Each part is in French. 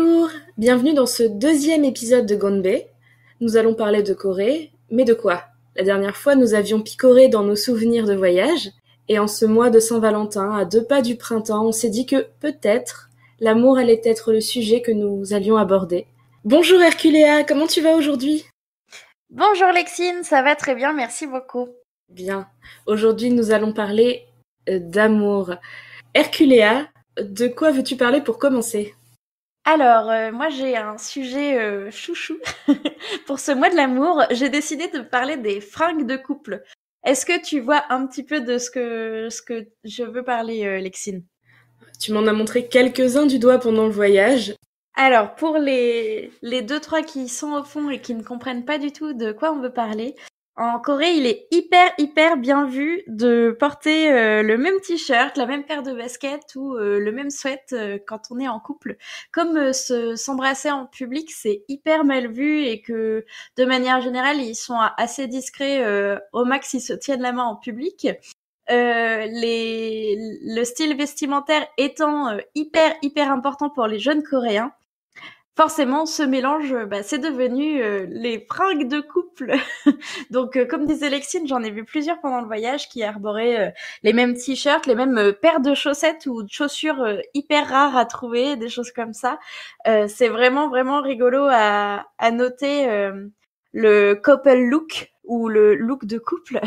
Bonjour, bienvenue dans ce deuxième épisode de Gonbe. Nous allons parler de Corée, mais de quoi? La dernière fois, nous avions picoré dans nos souvenirs de voyage, et en ce mois de Saint-Valentin, à 2 pas du printemps, on s'est dit que, peut-être, l'amour allait être le sujet que nous allions aborder. Bonjour Herculéa, comment tu vas aujourd'hui? Bonjour Lexine, ça va très bien, merci beaucoup. Bien, aujourd'hui nous allons parler d'amour. Herculéa, de quoi veux-tu parler pour commencer? Alors, moi j'ai un sujet chouchou pour ce mois de l'amour. J'ai décidé de parler des fringues de couple. Est-ce que tu vois un petit peu de ce que je veux parler, Lexine? Tu m'en as montré quelques-uns du doigt pendant le voyage. Alors, pour les deux, trois qui sont au fond et qui ne comprennent pas du tout de quoi on veut parler, en Corée, il est hyper bien vu de porter le même t-shirt, la même paire de baskets ou le même sweat quand on est en couple. Comme s'embrasser en public, c'est hyper mal vu et que de manière générale, ils sont assez discrets. Au max, ils se tiennent la main en public. Le style vestimentaire étant hyper important pour les jeunes Coréens. Forcément, ce mélange, c'est devenu les fringues de couple. Donc, comme disait Lexine, j'en ai vu plusieurs pendant le voyage qui arboraient les mêmes t-shirts, les mêmes paires de chaussettes ou de chaussures hyper rares à trouver, des choses comme ça. C'est vraiment rigolo à noter le couple look ou le look de couple.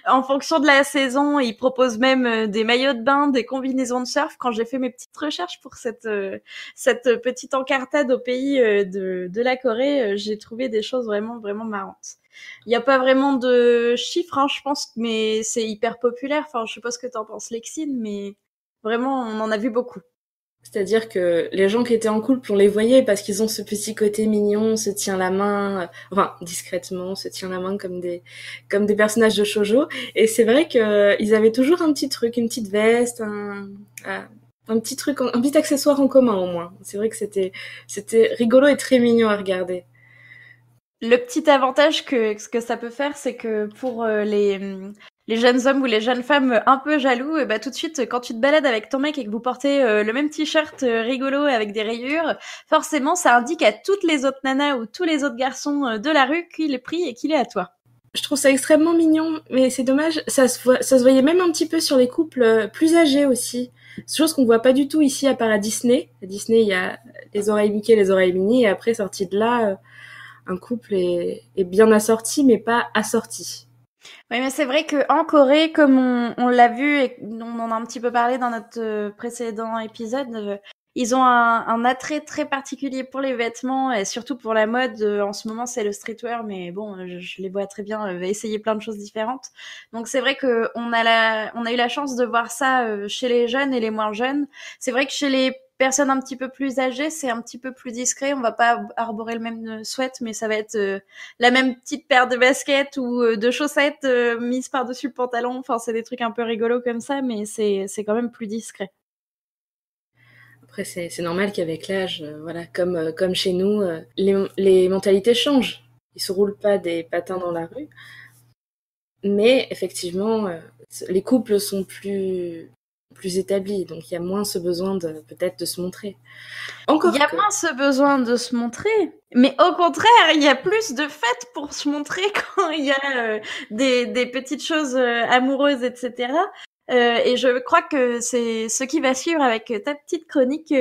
En fonction de la saison, ils proposent même des maillots de bain, des combinaisons de surf. Quand j'ai fait mes petites recherches pour cette petite encartade au pays de la Corée, j'ai trouvé des choses vraiment marrantes. Il n'y a pas vraiment de chiffres, hein, je pense, mais c'est hyper populaire. Enfin, je sais pas ce que t'en penses, Lexine, mais vraiment, on en a vu beaucoup. C'est-à-dire que les gens qui étaient en couple, on les voyait parce qu'ils ont ce petit côté mignon, on se tient la main, enfin discrètement, on se tient la main comme des personnages de shoujo. Et c'est vrai qu'ils avaient toujours un petit truc, une petite veste, un petit truc, un petit accessoire en commun au moins. C'est vrai que c'était rigolo et très mignon à regarder. Le petit avantage que ce que ça peut faire, c'est que pour les jeunes hommes ou les jeunes femmes un peu jaloux, tout de suite, quand tu te balades avec ton mec et que vous portez le même t-shirt rigolo avec des rayures, forcément, ça indique à toutes les autres nanas ou tous les autres garçons de la rue qu'il est pris et qu'il est à toi. Je trouve ça extrêmement mignon, mais c'est dommage, ça se voyait même un petit peu sur les couples plus âgés aussi. C'est chose qu'on voit pas du tout ici à part à Disney. À Disney, il y a les oreilles Mickey, les oreilles Minnie, et après, sorti de là, un couple est bien assorti, mais pas assorti. Oui, mais c'est vrai qu'en Corée, comme on l'a vu et on en a un petit peu parlé dans notre précédent épisode, ils ont un attrait très particulier pour les vêtements et surtout pour la mode. En ce moment, c'est le streetwear, mais bon, je les vois très bien essayer plein de choses différentes. Donc c'est vrai que on a eu la chance de voir ça chez les jeunes et les moins jeunes. C'est vrai que chez les personnes un petit peu plus âgées, c'est un petit peu plus discret. On va pas arborer le même sweat, mais ça va être la même petite paire de baskets ou de chaussettes mises par-dessus le pantalon. Enfin, c'est des trucs un peu rigolos comme ça, mais c'est quand même plus discret. Après, c'est normal qu'avec l'âge, voilà, comme chez nous, les mentalités changent. Ils se roulent pas des patins dans la rue, mais effectivement, les couples sont plus établis, donc il y a moins ce besoin de peut-être de se montrer. Il y Encore a que, moins ce besoin de se montrer, mais au contraire, il y a plus de fêtes pour se montrer quand il y a des petites choses amoureuses, etc. Et je crois que c'est ce qui va suivre avec ta petite chronique,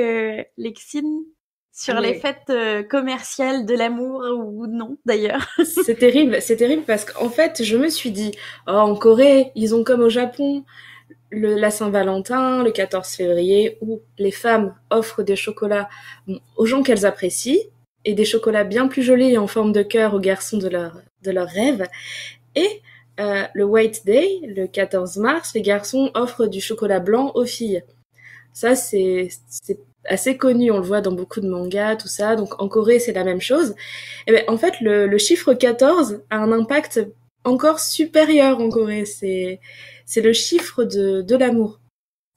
Lexine, ah sur les mais fêtes commerciales de l'amour ou non, d'ailleurs. c'est terrible parce qu'en fait, je me suis dit, oh, en Corée, ils ont comme au Japon, la Saint-Valentin, le 14 février, où les femmes offrent des chocolats aux gens qu'elles apprécient, et des chocolats bien plus jolis en forme de cœur aux garçons de leur rêve. Et le White Day, le 14 mars, les garçons offrent du chocolat blanc aux filles. Ça, c'est assez connu, on le voit dans beaucoup de mangas, tout ça. Donc en Corée, c'est la même chose. Et ben, en fait, le chiffre 14 a un impact encore supérieur en Corée. C'est le chiffre de l'amour.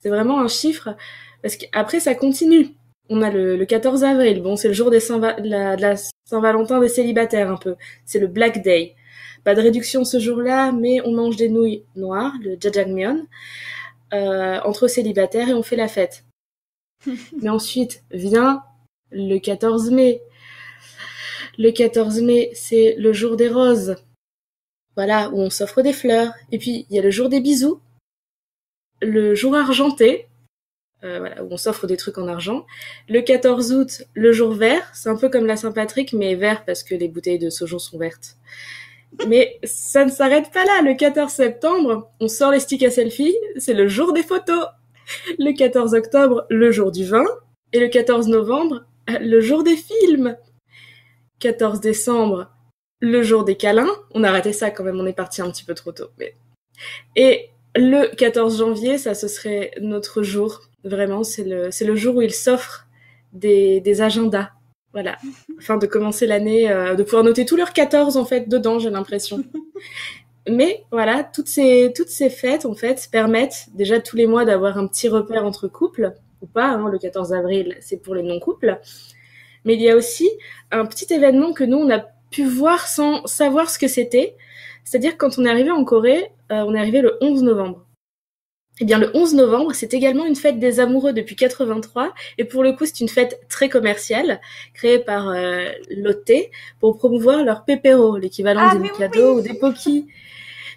C'est vraiment un chiffre, parce qu'après, ça continue. On a le 14 avril, bon, c'est le jour de la Saint-Valentin des célibataires un peu. C'est le Black Day. Pas de réduction ce jour-là, mais on mange des nouilles noires, le jjajangmyeon, entre célibataires et on fait la fête. Mais ensuite vient le 14 mai. Le 14 mai, c'est le jour des roses. Voilà, où on s'offre des fleurs. Et puis, il y a le jour des bisous, le jour argenté, voilà, où on s'offre des trucs en argent. Le 14 août, le jour vert. C'est un peu comme la Saint-Patrick, mais vert parce que les bouteilles de Sojon sont vertes. Mais ça ne s'arrête pas là. Le 14 septembre, on sort les sticks à selfie. C'est le jour des photos. Le 14 octobre, le jour du vin. Et le 14 novembre, le jour des films. 14 décembre, le jour des câlins. On a raté ça quand même, on est parti un petit peu trop tôt. Mais... Et le 14 janvier, ça ce serait notre jour. Vraiment, c'est le jour où il s'offre des agendas. Voilà, afin de commencer l'année, de pouvoir noter tous leurs 14 en fait dedans, j'ai l'impression. Mais voilà, toutes ces fêtes en fait permettent déjà tous les mois d'avoir un petit repère entre couples, ou pas, hein, le 14 avril c'est pour les non-couples. Mais il y a aussi un petit événement que nous, on a pu voir sans savoir ce que c'était. C'est-à-dire quand on est arrivé en Corée, on est arrivé le 11 novembre. Eh bien, le 11 novembre, c'est également une fête des amoureux depuis 83. Et pour le coup, c'est une fête très commerciale, créée par Lotte, pour promouvoir leur pépéro, l'équivalent des Mikado ou des Pocky.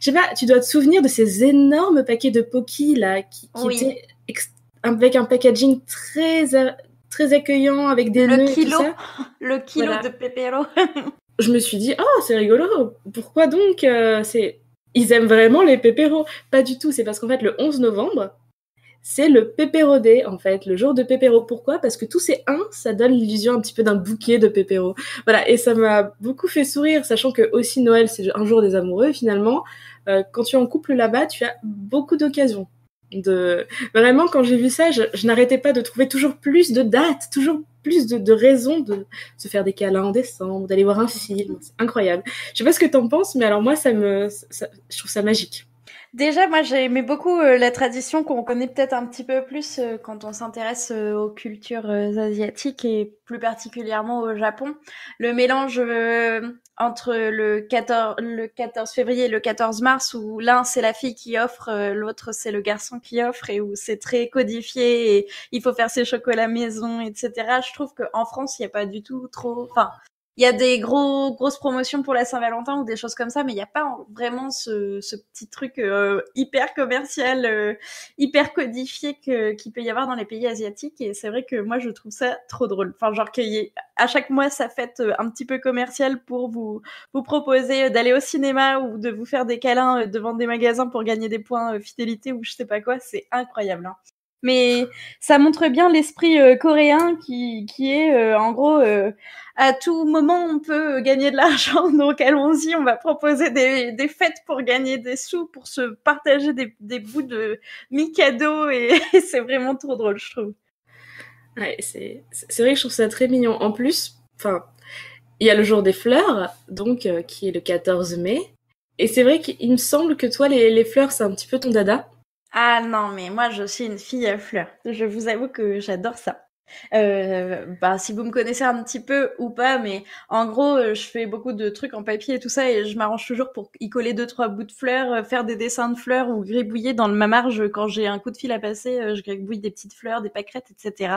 Je sais pas, tu dois te souvenir de ces énormes paquets de Pocky, là, qui étaient avec un packaging très accueillant, avec des nœuds et tout ça. Le kilo de pépéro. Je me suis dit, oh, c'est rigolo. Pourquoi donc ils aiment vraiment les pépéros? Pas du tout. C'est parce qu'en fait, le 11 novembre, c'est le pépéro day, en fait, le jour de pépéro. Pourquoi? Parce que tous ces 1, ça donne l'illusion un petit peu d'un bouquet de pépéros. Voilà. Et ça m'a beaucoup fait sourire, sachant que aussi Noël, c'est un jour des amoureux, finalement. Quand tu es en couple là-bas, tu as beaucoup d'occasions. Vraiment, quand j'ai vu ça, je n'arrêtais pas de trouver toujours plus de dates, toujours plus de raisons de se faire des câlins en décembre, d'aller voir un film. C'est incroyable. Je sais pas ce que t'en penses, mais alors moi, je trouve ça magique. Déjà, moi, j'ai aimé beaucoup la tradition qu'on connaît peut-être un petit peu plus quand on s'intéresse aux cultures asiatiques et plus particulièrement au Japon. Le mélange entre le 14 février et le 14 mars, où l'un, c'est la fille qui offre, l'autre, c'est le garçon qui offre, et où c'est très codifié et il faut faire ses chocolats maison, etc. Je trouve qu'en France, il n'y a pas du tout trop... Enfin, il y a des grosses promotions pour la Saint-Valentin ou des choses comme ça, mais il n'y a pas vraiment ce petit truc hyper commercial, hyper codifié qu'il peut y avoir dans les pays asiatiques. Et c'est vrai que moi, je trouve ça trop drôle. Enfin, genre à chaque mois, ça fête un petit peu commercial pour vous proposer d'aller au cinéma ou de vous faire des câlins devant des magasins pour gagner des points fidélité ou je sais pas quoi. C'est incroyable, hein. Mais ça montre bien l'esprit coréen qui est en gros à tout moment on peut gagner de l'argent, donc allons-y, on va proposer des fêtes pour gagner des sous, pour se partager des bouts de Mikado et c'est vraiment trop drôle, je trouve. Ouais, c'est vrai que je trouve ça très mignon. En plus, enfin, il y a le jour des fleurs, donc qui est le 14 mai. Et c'est vrai qu'il me semble que toi, les fleurs, c'est un petit peu ton dada. Ah non, mais moi je suis une fille à fleurs. Je vous avoue que j'adore ça. Si vous me connaissez un petit peu ou pas, mais en gros, je fais beaucoup de trucs en papier et tout ça, et je m'arrange toujours pour y coller 2-3 bouts de fleurs, faire des dessins de fleurs ou gribouiller dans ma marge quand j'ai un coup de fil à passer, je gribouille des petites fleurs, des pâquerettes, etc.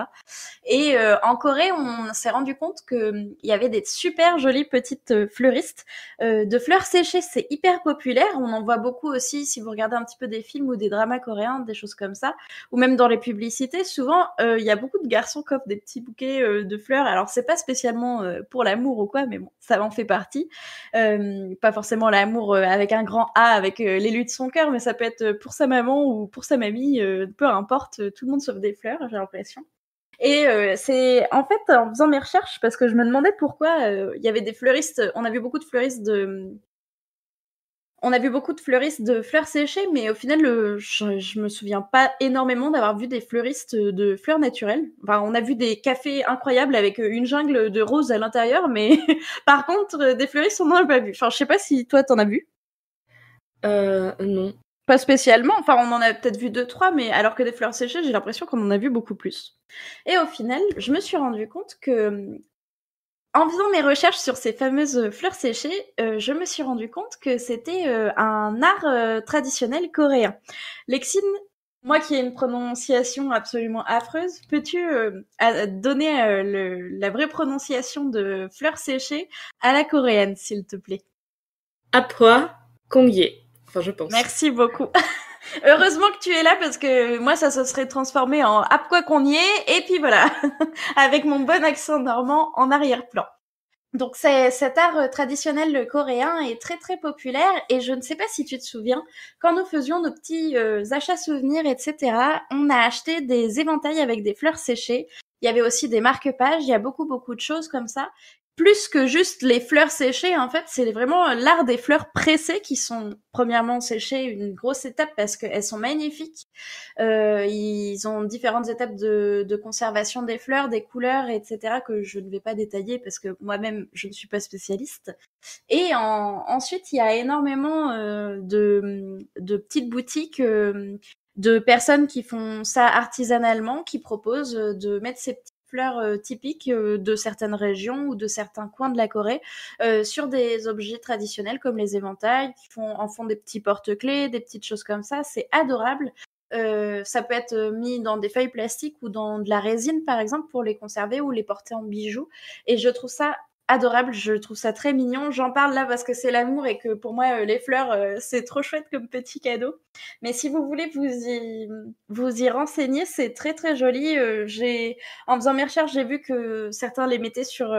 Et en Corée, on s'est rendu compte que il y avait des super jolies petites fleuristes de fleurs séchées. C'est hyper populaire. On en voit beaucoup aussi si vous regardez un petit peu des films ou des dramas coréens, des choses comme ça, ou même dans les publicités. Souvent, il y a beaucoup de garçons qui offrent des petits bouquets de fleurs. Alors, c'est pas spécialement pour l'amour ou quoi, mais bon, ça en fait partie. Pas forcément l'amour avec un grand A, avec l'élu de son cœur, mais ça peut être pour sa maman ou pour sa mamie, peu importe. Tout le monde s'offre des fleurs, j'ai l'impression. Et c'est en fait en faisant mes recherches, parce que je me demandais pourquoi il y avait des fleuristes. On a vu beaucoup de fleuristes de fleurs séchées, mais au final, je me souviens pas énormément d'avoir vu des fleuristes de fleurs naturelles. Enfin, on a vu des cafés incroyables avec une jungle de roses à l'intérieur, mais par contre, des fleuristes, on n'en a pas vu. Enfin, je sais pas si toi, t'en as vu. Non. Pas spécialement. Enfin, on en a peut-être vu 2-3, mais alors que des fleurs séchées, j'ai l'impression qu'on en a vu beaucoup plus. Et au final, je me suis rendu compte que en faisant mes recherches sur ces fameuses fleurs séchées, je me suis rendu compte que c'était un art traditionnel coréen. Lexine Moi qui ai une prononciation absolument affreuse, peux-tu donner la vraie prononciation de fleurs séchées à la coréenne, s'il te plaît? Apwa Kongye. Enfin, je pense. Merci beaucoup. Heureusement que tu es là parce que moi ça se serait transformé en ap quoi qu'on y est et puis voilà, avec mon bon accent normand en arrière-plan. Donc cet art traditionnel coréen est très très populaire et je ne sais pas si tu te souviens, quand nous faisions nos petits achats souvenirs, etc., on a acheté des éventails avec des fleurs séchées. Il y avait aussi des marque-pages, il y a beaucoup de choses comme ça. Plus que juste les fleurs séchées, en fait, c'est vraiment l'art des fleurs pressées qui sont premièrement séchées, une grosse étape parce qu'elles sont magnifiques. Ils ont différentes étapes de conservation des fleurs, des couleurs, etc. que je ne vais pas détailler parce que moi-même je ne suis pas spécialiste. Et ensuite il y a énormément de petites boutiques. De personnes qui font ça artisanalement, qui proposent de mettre ces petites fleurs typiques de certaines régions ou de certains coins de la Corée sur des objets traditionnels comme les éventails, qui en font des petits porte-clés, des petites choses comme ça. C'est adorable. Ça peut être mis dans des feuilles plastiques ou dans de la résine, par exemple, pour les conserver ou les porter en bijoux. Et je trouve ça adorable, je trouve ça très mignon. J'en parle là parce que c'est l'amour et que pour moi, les fleurs, c'est trop chouette comme petit cadeau. Mais si vous voulez vous y renseigner, c'est très très joli. En faisant mes recherches, j'ai vu que certains les mettaient sur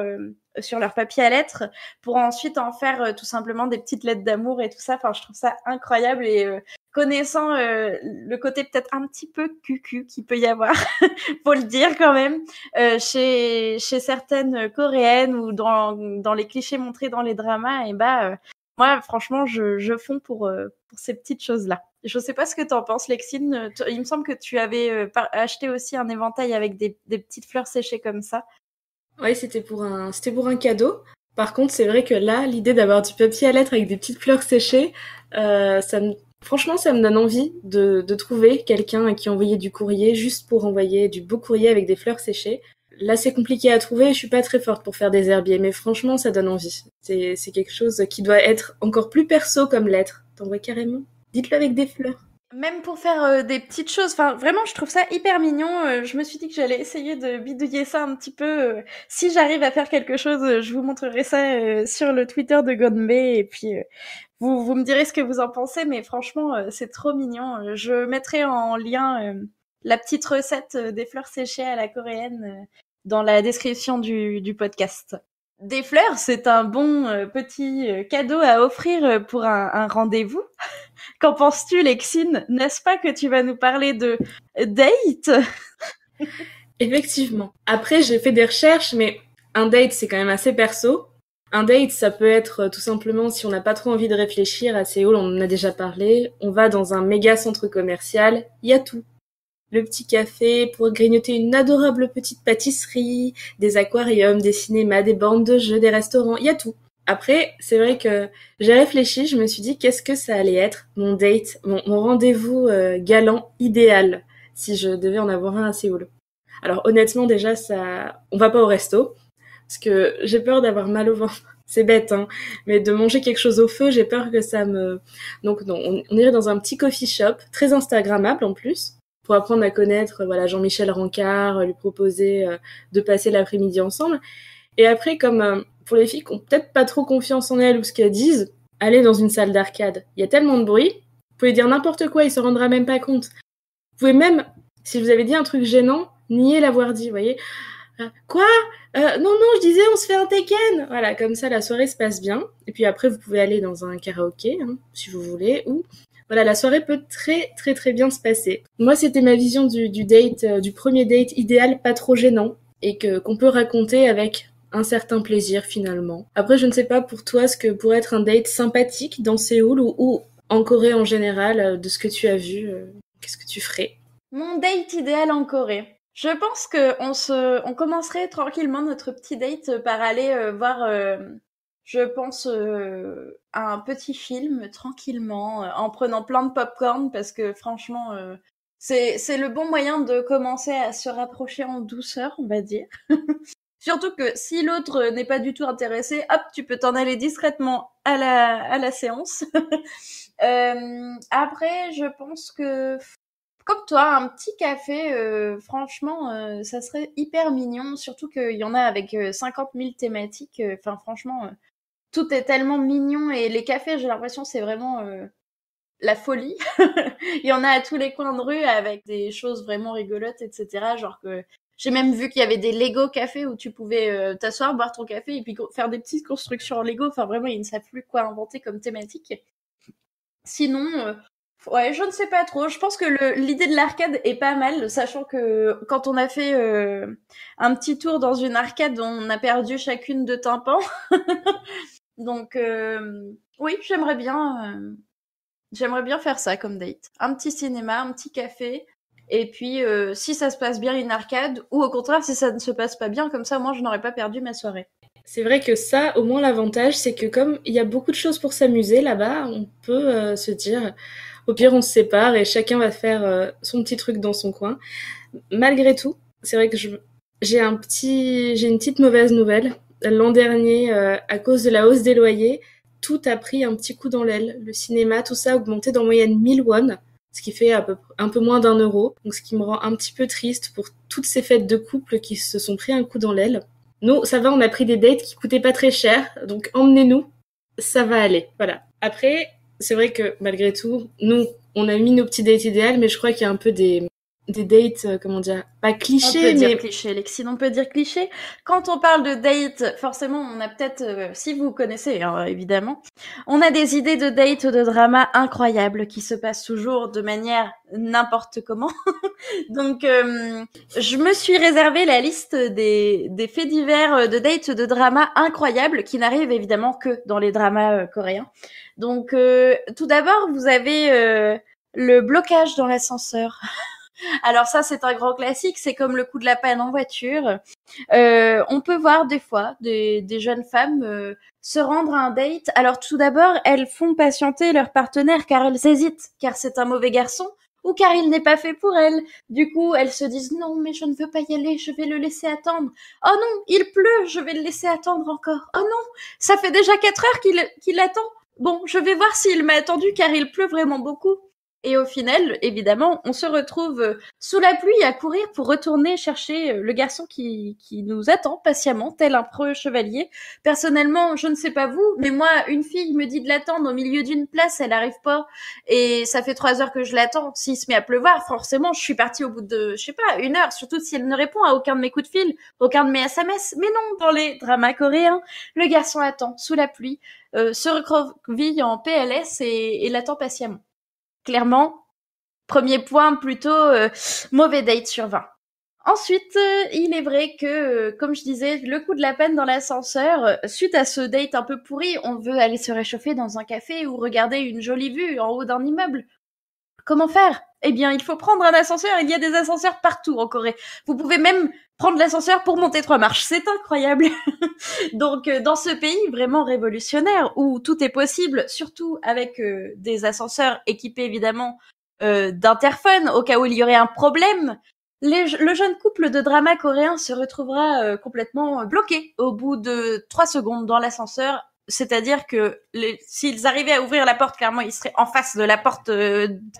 leur papier à lettres pour ensuite en faire tout simplement des petites lettres d'amour et tout ça. Enfin, je trouve ça incroyable et connaissant le côté peut-être un petit peu cucu qu'il peut y avoir, faut le dire quand même, chez certaines coréennes ou dans les clichés montrés dans les dramas, et moi franchement je fonds pour ces petites choses-là. Je sais pas ce que t'en penses, Lexine. Il me semble que tu avais acheté aussi un éventail avec des petites fleurs séchées comme ça. Oui, c'était pour un cadeau. Par contre, c'est vrai que là, l'idée d'avoir du papier à lettres avec des petites fleurs séchées, franchement, ça me donne envie de trouver quelqu'un à qui envoyer du courrier juste pour envoyer du beau courrier avec des fleurs séchées. Là, c'est compliqué à trouver, je suis pas très forte pour faire des herbiers, mais franchement, ça donne envie. C'est quelque chose qui doit être encore plus perso comme lettre. T'envoies carrément. Dites-le avec des fleurs. Même pour faire des petites choses, enfin vraiment je trouve ça hyper mignon. Je me suis dit que j'allais essayer de bidouiller ça un petit peu. Si j'arrive à faire quelque chose, je vous montrerai ça sur le Twitter de Gonbe et puis vous me direz ce que vous en pensez. Mais franchement c'est trop mignon. Je mettrai en lien la petite recette des fleurs séchées à la coréenne dans la description du podcast. Des fleurs, c'est un bon petit cadeau à offrir pour un rendez-vous. Qu'en penses-tu, Lexine? N'est-ce pas que tu vas nous parler de date? Effectivement. Après, j'ai fait des recherches, mais un date, c'est quand même assez perso. Un date, ça peut être tout simplement, si on n'a pas trop envie de réfléchir, à Séoul, on en a déjà parlé, on va dans un méga centre commercial, il y a tout. Le petit café, pour grignoter une adorable petite pâtisserie, des aquariums, des cinémas, des bornes de jeux, des restaurants, il y a tout. Après, c'est vrai que j'ai réfléchi, je me suis dit qu'est-ce que ça allait être, mon date, mon rendez-vous galant idéal, si je devais en avoir un à Séoul. Alors honnêtement, déjà, on va pas au resto, parce que j'ai peur d'avoir mal au ventre. C'est bête, hein, mais de manger quelque chose au feu, j'ai peur que ça me... Donc non, on irait dans un petit coffee shop, très instagrammable en plus, pour apprendre à connaître voilà Jean-Michel Rancard, lui proposer de passer l'après-midi ensemble. Et après, comme pour les filles qui ont peut-être pas trop confiance en elles ou ce qu'elles disent, aller dans une salle d'arcade. Il y a tellement de bruit, vous pouvez dire n'importe quoi, il se rendra même pas compte. Vous pouvez même, si vous avez dit un truc gênant, nier l'avoir dit, vous voyez. Quoi non, je disais on se fait un Tekken. Voilà, comme ça la soirée se passe bien. Et puis après, vous pouvez aller dans un karaoké, hein, si vous voulez, ou... Voilà, la soirée peut très très très bien se passer. Moi, c'était ma vision du date, du premier date idéal, pas trop gênant, et qu'on peut raconter avec un certain plaisir finalement. Après, je ne sais pas pour toi ce que pourrait être un date sympathique dans Séoul ou en Corée en général, de ce que tu as vu, qu'est-ce que tu ferais? Mon date idéal en Corée. Je pense que on commencerait tranquillement notre petit date par aller voir, je pense, un petit film tranquillement, en prenant plein de popcorn parce que franchement, c'est le bon moyen de commencer à se rapprocher en douceur, on va dire. Surtout que si l'autre n'est pas du tout intéressé, hop, tu peux t'en aller discrètement à la séance. Après, je pense que Comme toi, un petit café, franchement, ça serait hyper mignon, surtout qu'il y en a avec 50 000 thématiques. Enfin, franchement, tout est tellement mignon et les cafés, j'ai l'impression, c'est vraiment la folie. Il y en a à tous les coins de rue avec des choses vraiment rigolotes, etc. Genre que j'ai même vu qu'il y avait des Lego cafés où tu pouvais t'asseoir, boire ton café et puis faire des petites constructions en Lego. Enfin, vraiment, ils ne savent plus quoi inventer comme thématique. Sinon, ouais, je ne sais pas trop. Je pense que l'idée de l'arcade est pas mal, sachant que quand on a fait un petit tour dans une arcade, on a perdu chacune de tympans. Donc, oui, j'aimerais bien faire ça comme date. Un petit cinéma, un petit café, et puis si ça se passe bien, une arcade, ou au contraire, si ça ne se passe pas bien, comme ça, moi, je n'aurais pas perdu ma soirée. C'est vrai que ça, au moins l'avantage, c'est que comme il y a beaucoup de choses pour s'amuser là-bas, on peut se dire, au pire on se sépare et chacun va faire son petit truc dans son coin. Malgré tout, c'est vrai que j'ai une petite mauvaise nouvelle. L'an dernier, à cause de la hausse des loyers, tout a pris un petit coup dans l'aile. Le cinéma, tout ça a augmenté d'en moyenne 1000 won, ce qui fait un peu moins d'1 euro. Donc ce qui me rend un petit peu triste pour toutes ces fêtes de couple qui se sont pris un coup dans l'aile. Nous, ça va, on a pris des dates qui coûtaient pas très cher, donc emmenez-nous, ça va aller. Voilà. Après, c'est vrai que malgré tout, nous, on a mis nos petits dates idéales, mais je crois qu'il y a un peu des dates, comment dire, pas clichés, On peut mais dire cliché, Lexine, on peut dire cliché. Quand on parle de date, forcément, on a peut-être, si vous connaissez, hein, évidemment, on a des idées de date, de drama incroyables qui se passent toujours de manière n'importe comment. Donc, je me suis réservé la liste des faits divers de date, de drama incroyables qui n'arrivent évidemment que dans les dramas coréens. Donc, tout d'abord, vous avez le blocage dans l'ascenseur. Alors ça, c'est un grand classique, c'est comme le coup de la panne en voiture. On peut voir des fois des jeunes femmes se rendre à un date. Alors tout d'abord, elles font patienter leur partenaire car elles hésitent, car c'est un mauvais garçon ou car il n'est pas fait pour elles. Du coup, elles se disent non, mais je ne veux pas y aller, je vais le laisser attendre. Oh non, il pleut, je vais le laisser attendre encore. Oh non, ça fait déjà 4 heures qu'il attend. Bon, je vais voir s'il m'a attendu car il pleut vraiment beaucoup. Et au final, évidemment, on se retrouve sous la pluie à courir pour retourner chercher le garçon qui nous attend patiemment, tel un preux chevalier. Personnellement, je ne sais pas vous, mais moi, une fille me dit de l'attendre au milieu d'une place, elle arrive pas, et ça fait 3 heures que je l'attends. S'il se met à pleuvoir, forcément, je suis partie au bout de, je sais pas, 1 heure, surtout si elle ne répond à aucun de mes coups de fil, aucun de mes SMS. Mais non, dans les dramas coréens, le garçon attend, sous la pluie, se recroqueville en PLS et l'attend patiemment. Clairement, premier point plutôt mauvais date sur 20. Ensuite, il est vrai que, comme je disais, le coup de la peine dans l'ascenseur, suite à ce date un peu pourri, on veut aller se réchauffer dans un café ou regarder une jolie vue en haut d'un immeuble. Comment faire? Eh bien, il faut prendre un ascenseur. Il y a des ascenseurs partout en Corée. Vous pouvez même prendre l'ascenseur pour monter 3 marches. C'est incroyable. Donc, dans ce pays vraiment révolutionnaire où tout est possible, surtout avec des ascenseurs équipés évidemment d'interphones au cas où il y aurait un problème, le jeune couple de drama coréen se retrouvera complètement bloqué au bout de 3 secondes dans l'ascenseur. C'est-à-dire que s'ils arrivaient à ouvrir la porte, clairement, ils seraient en face de la porte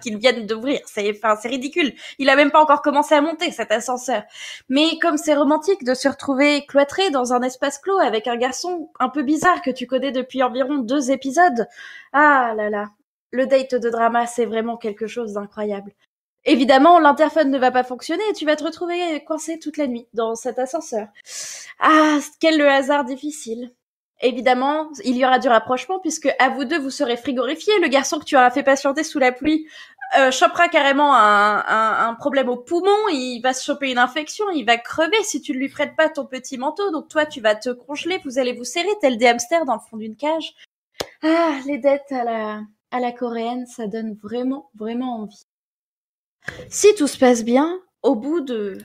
qu'ils viennent d'ouvrir. C'est ridicule. Il a même pas encore commencé à monter, cet ascenseur. Mais comme c'est romantique de se retrouver cloîtré dans un espace clos avec un garçon un peu bizarre que tu connais depuis environ 2 épisodes, ah là là, le date de drama, c'est vraiment quelque chose d'incroyable. Évidemment, l'interphone ne va pas fonctionner et tu vas te retrouver coincé toute la nuit dans cet ascenseur. Ah, quel le hasard difficile. Évidemment, il y aura du rapprochement puisque à vous deux, vous serez frigorifiés. Le garçon que tu auras fait patienter sous la pluie chopera carrément un problème au poumon. Il va se choper une infection. Il va crever si tu ne lui prêtes pas ton petit manteau. Donc toi, tu vas te congeler. Vous allez vous serrer tel des hamsters dans le fond d'une cage. Ah, les dettes à la coréenne, ça donne vraiment, vraiment envie. Si tout se passe bien, au bout de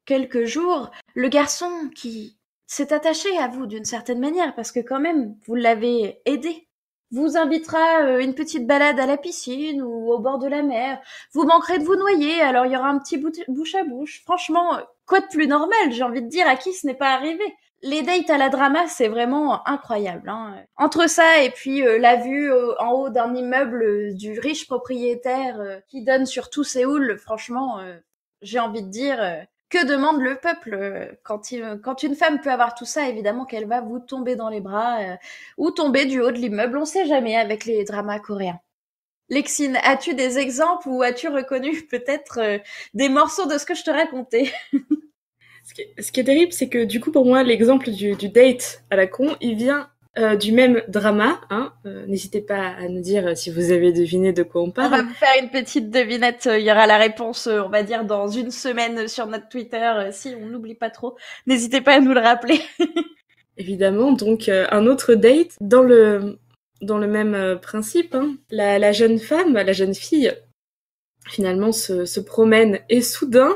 quelques jours, le garçon qui s'est attaché à vous d'une certaine manière, parce que quand même, vous l'avez aidé, vous invitera une petite balade à la piscine ou au bord de la mer. Vous manquerez de vous noyer, alors il y aura un petit bouche à bouche. Franchement, quoi de plus normal, j'ai envie de dire, à qui ce n'est pas arrivé? Les dates à la drama, c'est vraiment incroyable. Hein. Entre ça et puis la vue en haut d'un immeuble du riche propriétaire qui donne sur tout Séoul, franchement, j'ai envie de dire, que demande le peuple quand une femme peut avoir tout ça, évidemment qu'elle va vous tomber dans les bras ou tomber du haut de l'immeuble, on sait jamais avec les dramas coréens. Lexine, as-tu des exemples ou as-tu reconnu peut-être des morceaux de ce que je te racontais? Ce qui est terrible, c'est que du coup, pour moi, l'exemple du date à la con, il vient du même drama. Hein. N'hésitez pas à nous dire si vous avez deviné de quoi on On parle. va vous faire une petite devinette. Il y aura la réponse, on va dire, dans une semaine sur notre Twitter, si on n'oublie pas trop. N'hésitez pas à nous le rappeler. Évidemment, donc un autre date dans le même principe. Hein. La jeune femme, la jeune fille, finalement se promène et soudain,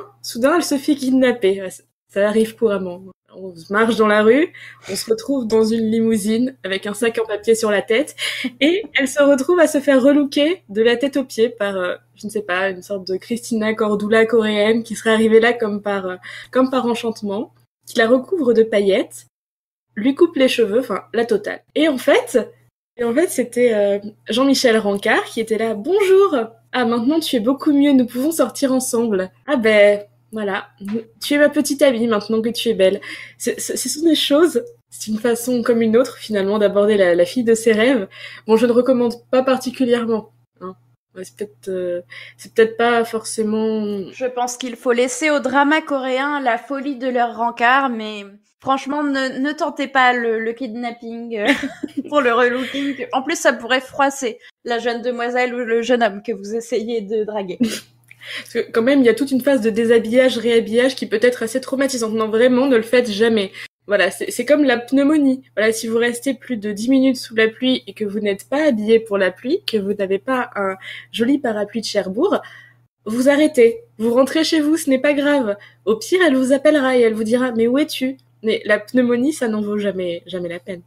elle se fait kidnapper. Ça arrive couramment. On marche dans la rue, on se retrouve dans une limousine avec un sac en papier sur la tête et elle se retrouve à se faire relooker de la tête aux pieds par, je ne sais pas, une sorte de Christina Cordula coréenne qui serait arrivée là comme par enchantement, qui la recouvre de paillettes, lui coupe les cheveux, enfin la totale. Et en fait, c'était Jean-Michel Rancard qui était là. Bonjour. Ah, maintenant tu es beaucoup mieux. Nous pouvons sortir ensemble. Ah ben voilà. Tu es ma petite amie maintenant que tu es belle. Ce sont des choses. C'est une façon comme une autre finalement d'aborder la fille de ses rêves. Bon, je ne recommande pas particulièrement. Hein. Ouais, c'est peut-être pas forcément. Je pense qu'il faut laisser au drama coréen la folie de leur rencard, mais franchement, ne tentez pas le kidnapping pour le relooking. En plus, ça pourrait froisser la jeune demoiselle ou le jeune homme que vous essayez de draguer. Parce que quand même, il y a toute une phase de déshabillage, réhabillage qui peut être assez traumatisante. Non, vraiment, ne le faites jamais. Voilà, c'est comme la pneumonie. Voilà, si vous restez plus de 10 minutes sous la pluie et que vous n'êtes pas habillé pour la pluie, que vous n'avez pas un joli parapluie de Cherbourg, vous arrêtez. Vous rentrez chez vous, ce n'est pas grave. Au pire, elle vous appellera et elle vous dira « Mais où es-tu » Mais la pneumonie, ça n'en vaut jamais la peine.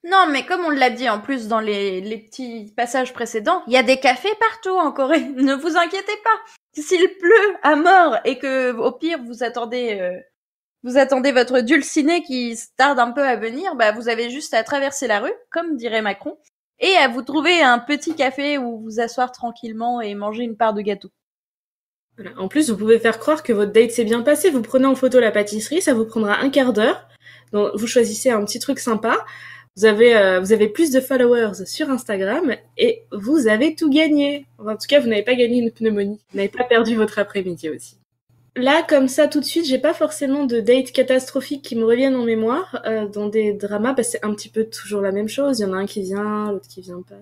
Non, mais comme on l'a dit en plus dans les petits passages précédents, il y a des cafés partout en Corée. Ne vous inquiétez pas. S'il pleut à mort et que au pire vous attendez votre dulciné qui tarde un peu à venir, bah vous avez juste à traverser la rue, comme dirait Macron, et à vous trouver un petit café où vous asseoir tranquillement et manger une part de gâteau. Voilà. En plus, vous pouvez faire croire que votre date s'est bien passé. Vous prenez en photo la pâtisserie, ça vous prendra un quart d'heure. Donc, vous choisissez un petit truc sympa. Vous avez plus de followers sur Instagram et vous avez tout gagné. Enfin, en tout cas, vous n'avez pas gagné une pneumonie. Vous n'avez pas perdu votre après-midi aussi. Là, comme ça, tout de suite, j'ai pas forcément de dates catastrophiques qui me reviennent en mémoire dans des dramas, parce que c'est un petit peu toujours la même chose. Il y en a un qui vient, l'autre qui vient pas.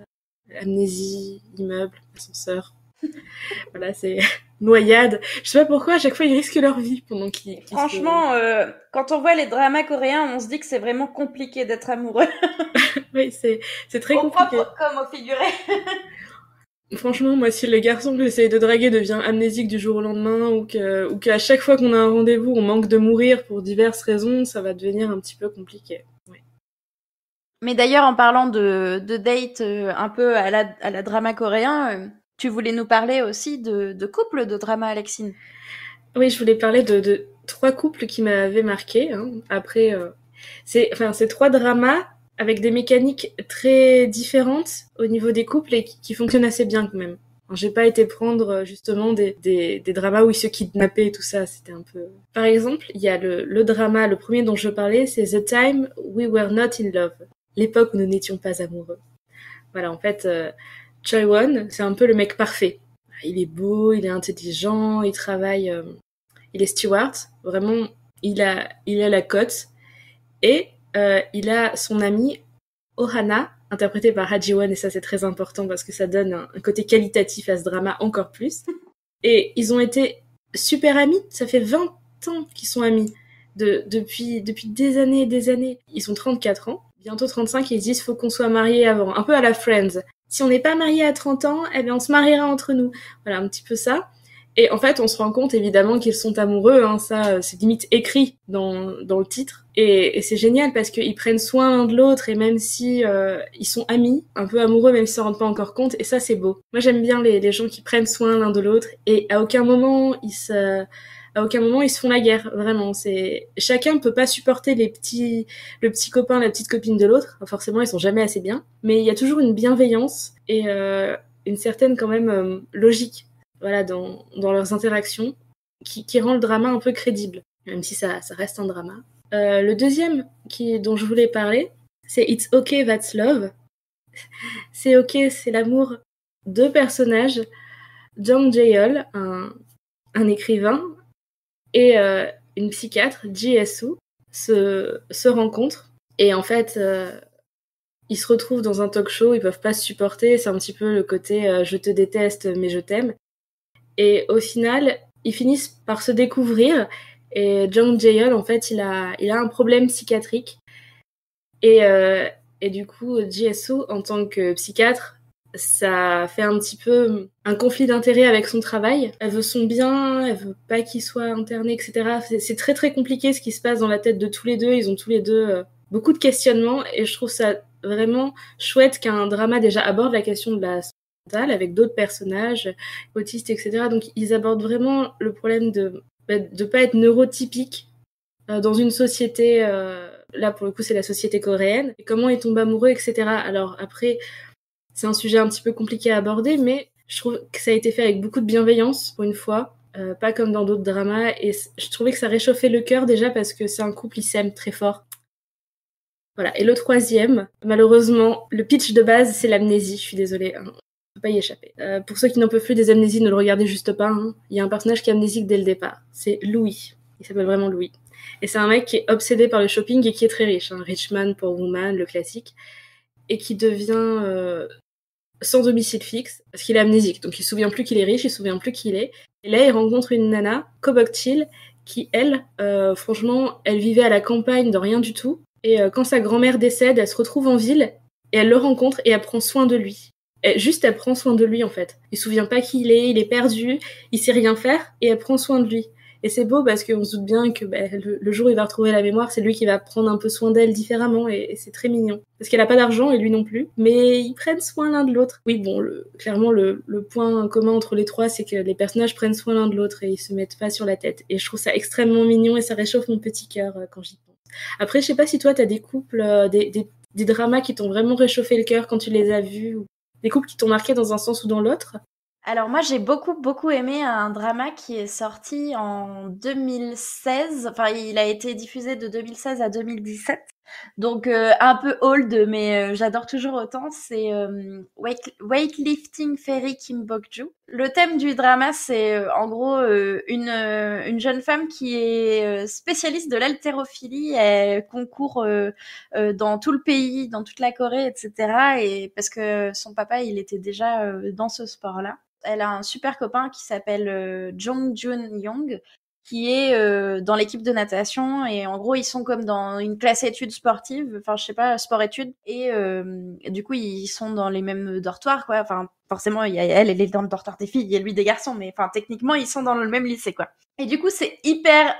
Amnésie, immeuble, ascenseur. Voilà, c'est noyade. Je sais pas pourquoi, à chaque fois, ils risquent leur vie pendant qu'ils Franchement, quand on voit les dramas coréens, on se dit que c'est vraiment compliqué d'être amoureux. Oui, c'est très compliqué. Au propre comme au figuré. Franchement, moi, si le garçon que j'essaye de draguer devient amnésique du jour au lendemain ou qu'à chaque fois qu'on a un rendez-vous, on manque de mourir pour diverses raisons, ça va devenir un petit peu compliqué. Ouais. Mais d'ailleurs, en parlant de date un peu à la drama coréen, tu voulais nous parler aussi de couples de drama, Alexine. Oui, je voulais parler de 3 couples qui m'avaient marqué. Hein. Après, c'est 3 dramas avec des mécaniques très différentes au niveau des couples et qui fonctionnent assez bien quand même. Alors, j'ai pas été prendre justement des dramas où ils se kidnappaient et tout ça, c'était un peu... Par exemple, il y a le drama, le premier dont je parlais, c'est The Time We Were Not in Love, l'époque où nous n'étions pas amoureux. Voilà, en fait, Choi Won, c'est un peu le mec parfait. Il est beau, il est intelligent, il travaille, il est steward, vraiment, il a la cote, et il a son ami Ohana, interprété par Ha Ji-won, et ça c'est très important parce que ça donne un côté qualitatif à ce drama encore plus. Et ils ont été super amis, ça fait 20 ans qu'ils sont amis, depuis des années et des années. Ils ont 34 ans, bientôt 35, et ils disent faut qu'on soit mariés avant, un peu à la Friends. Si on n'est pas mariés à 30 ans, eh bien on se mariera entre nous. Voilà, un petit peu ça. Et en fait, on se rend compte évidemment qu'ils sont amoureux, hein, ça c'est limite écrit dans le titre. Et c'est génial parce qu'ils prennent soin l'un de l'autre et même si ils sont amis, un peu amoureux même s'ils s'en rendent pas encore compte, et ça c'est beau. Moi j'aime bien les gens qui prennent soin l'un de l'autre et à aucun moment À aucun moment ils se font la guerre, vraiment. C'est chacun peut pas supporter le petit copain, la petite copine de l'autre. Forcément, ils sont jamais assez bien, mais il y a toujours une bienveillance et une certaine quand même logique, voilà, dans leurs interactions, qui rend le drama un peu crédible, même si ça reste un drama. Le deuxième dont je voulais parler, c'est It's Okay That's Love. C'est ok, c'est l'amour. Deux personnages, Jung Jae-yeol, un écrivain, et une psychiatre, Ji-soo, se rencontrent. Et en fait, ils se retrouvent dans un talk show, ils peuvent pas se supporter. C'est un petit peu le côté je te déteste, mais je t'aime. Et au final, ils finissent par se découvrir. Et Jung Jae-yeol, en fait, il a un problème psychiatrique. Et du coup, Ji-soo, en tant que psychiatre, ça fait un petit peu un conflit d'intérêts avec son travail. Elle veut son bien, elle veut pas qu'il soit interné, etc. C'est très très compliqué ce qui se passe dans la tête de tous les deux. Ils ont tous les deux beaucoup de questionnements et je trouve ça vraiment chouette qu'un drama déjà aborde la question de la santé mentale avec d'autres personnages autistes, etc. Donc ils abordent vraiment le problème de pas être neurotypique dans une société, là pour le coup c'est la société coréenne, et comment ils tombent amoureux, etc. Alors après, c'est un sujet un petit peu compliqué à aborder, mais je trouve que ça a été fait avec beaucoup de bienveillance pour une fois, pas comme dans d'autres dramas, et je trouvais que ça réchauffait le cœur déjà parce que c'est un couple, ils s'aiment très fort. Voilà. Et le troisième, malheureusement, le pitch de base c'est l'amnésie, je suis désolée, hein. On peut pas y échapper. Pour ceux qui n'en peuvent plus des amnésies, ne le regardez juste pas, hein. Il y a un personnage qui est amnésique dès le départ, c'est Louis, il s'appelle vraiment Louis. Et c'est un mec qui est obsédé par le shopping et qui est très riche, hein. Rich man, poor woman, le classique, et qui devient sans domicile fixe parce qu'il est amnésique. Donc il se souvient plus qu'il est riche, il se souvient plus qui il est. Et là, il rencontre une nana, Kobok-chil, qui elle, franchement, elle vivait à la campagne de rien du tout. Et quand sa grand-mère décède, elle se retrouve en ville et elle le rencontre et elle prend soin de lui. Elle prend soin de lui en fait. Il se souvient pas qui il est perdu, il sait rien faire et elle prend soin de lui. Et c'est beau parce qu'on se doute bien que le jour où il va retrouver la mémoire, c'est lui qui va prendre un peu soin d'elle différemment et c'est très mignon. Parce qu'elle a pas d'argent et lui non plus, mais ils prennent soin l'un de l'autre. Oui, bon, clairement, le point commun entre les trois, c'est que les personnages prennent soin l'un de l'autre et ils se mettent pas sur la tête. Et je trouve ça extrêmement mignon et ça réchauffe mon petit cœur quand j'y pense. Après, je sais pas si toi, t'as des couples, des dramas qui t'ont vraiment réchauffé le cœur quand tu les as vus, ou des couples qui t'ont marqué dans un sens ou dans l'autre. Alors moi j'ai beaucoup aimé un drama qui est sorti en 2016. Enfin il a été diffusé de 2016 à 2017. Donc un peu old mais j'adore toujours autant. C'est Weightlifting Fairy Kim Bok-joo. Le thème du drama c'est en gros une jeune femme qui est spécialiste de l'haltérophilie. Elle concourt dans tout le pays, dans toute la Corée, etc. Et parce que son papa il était déjà dans ce sport-là. Elle a un super copain qui s'appelle Jong Jun-young, qui est dans l'équipe de natation. Et en gros, ils sont comme dans une classe études sportives, enfin, je sais pas, sport-études. Et du coup, ils sont dans les mêmes dortoirs, quoi. Enfin, forcément, il y a elle est dans le dortoir des filles, et lui des garçons. Mais enfin, techniquement, ils sont dans le même lycée, quoi. Et du coup, c'est hyper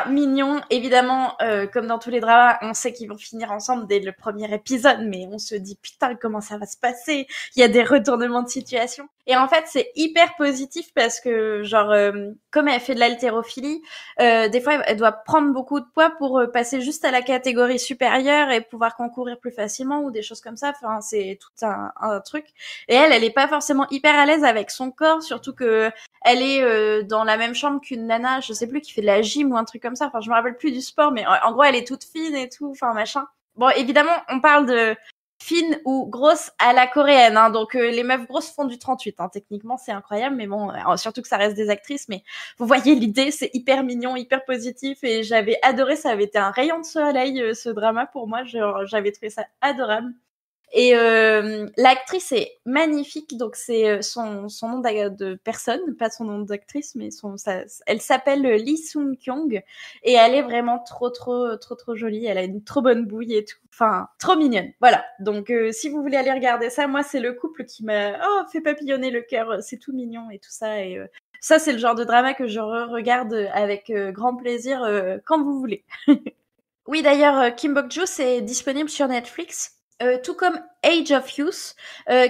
mignon. Évidemment, comme dans tous les dramas, on sait qu'ils vont finir ensemble dès le premier épisode, mais on se dit, putain, comment ça va se passer? Il y a des retournements de situation. Et en fait, c'est hyper positif parce que, genre, comme elle fait de l'haltérophilie, des fois, elle doit prendre beaucoup de poids pour passer juste à la catégorie supérieure et pouvoir concourir plus facilement ou des choses comme ça. Enfin, c'est tout un truc. Et elle est pas forcément hyper à l'aise avec son corps, surtout que elle est dans la même chambre qu'une nana, je sais plus, qui fait de la gym ou un truc comme ça. Enfin, je me rappelle plus du sport, mais en gros, elle est toute fine et tout, enfin, machin. Bon, évidemment, on parle de fine ou grosse à la coréenne, hein. Donc les meufs grosses font du 38, hein. Techniquement c'est incroyable, mais bon, surtout que ça reste des actrices, mais vous voyez l'idée, c'est hyper mignon, hyper positif, et j'avais adoré, ça avait été un rayon de soleil ce drama pour moi, j'avais trouvé ça adorable. Et l'actrice est magnifique, donc c'est son nom de personne, pas son nom d'actrice, mais elle s'appelle Lee Sung-kyung et elle est vraiment trop jolie. Elle a une trop bonne bouille et tout, enfin trop mignonne. Voilà. Donc si vous voulez aller regarder ça, moi c'est le couple qui m'a fait papillonner le cœur. C'est tout mignon et tout ça. Et ça c'est le genre de drama que je regarde avec grand plaisir quand vous voulez. Oui, d'ailleurs, Kim Bok-joo c'est disponible sur Netflix. Tout comme Age of Youth,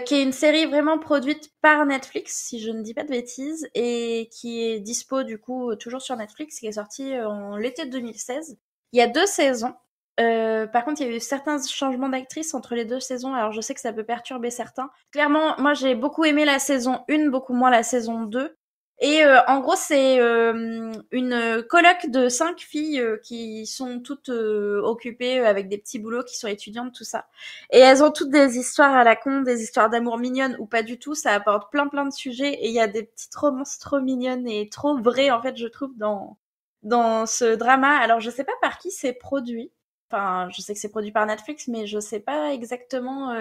qui est une série vraiment produite par Netflix, si je ne dis pas de bêtises, et qui est dispo du coup toujours sur Netflix, qui est sortie en l'été 2016. Il y a 2 saisons. Par contre, il y a eu certains changements d'actrice entre les 2 saisons, alors je sais que ça peut perturber certains. Clairement, moi j'ai beaucoup aimé la saison 1, beaucoup moins la saison 2. Et en gros, c'est une coloc de 5 filles qui sont toutes occupées avec des petits boulots, qui sont étudiantes, tout ça. Et elles ont toutes des histoires à la con, des histoires d'amour mignonnes ou pas du tout. Ça apporte plein de sujets et il y a des petites romances trop mignonnes et trop vraies, en fait, je trouve, dans ce drama. Alors, je sais pas par qui c'est produit. Enfin, je sais que c'est produit par Netflix, mais je sais pas exactement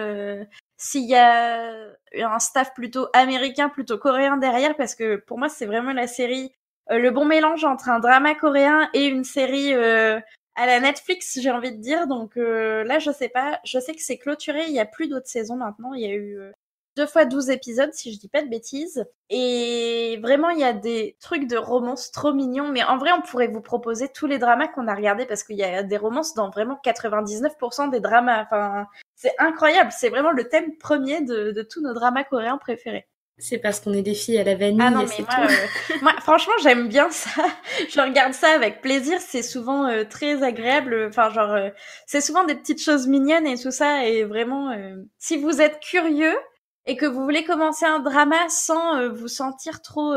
s'il y a un staff plutôt américain, plutôt coréen derrière, parce que pour moi, c'est vraiment la série, le bon mélange entre un drama coréen et une série à la Netflix, j'ai envie de dire. Donc là, je sais pas. Je sais que c'est clôturé. Il y a plus d'autres saisons maintenant. Il y a eu 2 fois 12 épisodes, si je dis pas de bêtises. Et vraiment, il y a des trucs de romance trop mignons. Mais en vrai, on pourrait vous proposer tous les dramas qu'on a regardés parce qu'il y a des romances dans vraiment 99% des dramas. Enfin, c'est incroyable. C'est vraiment le thème premier de tous nos dramas coréens préférés. C'est parce qu'on est des filles à la Ah vanille non, et mais c'est tout. moi, franchement, j'aime bien ça. Je regarde ça avec plaisir. C'est souvent très agréable. Enfin, genre, c'est souvent des petites choses mignonnes et tout ça. Et vraiment, si vous êtes curieux et que vous voulez commencer un drama sans vous sentir trop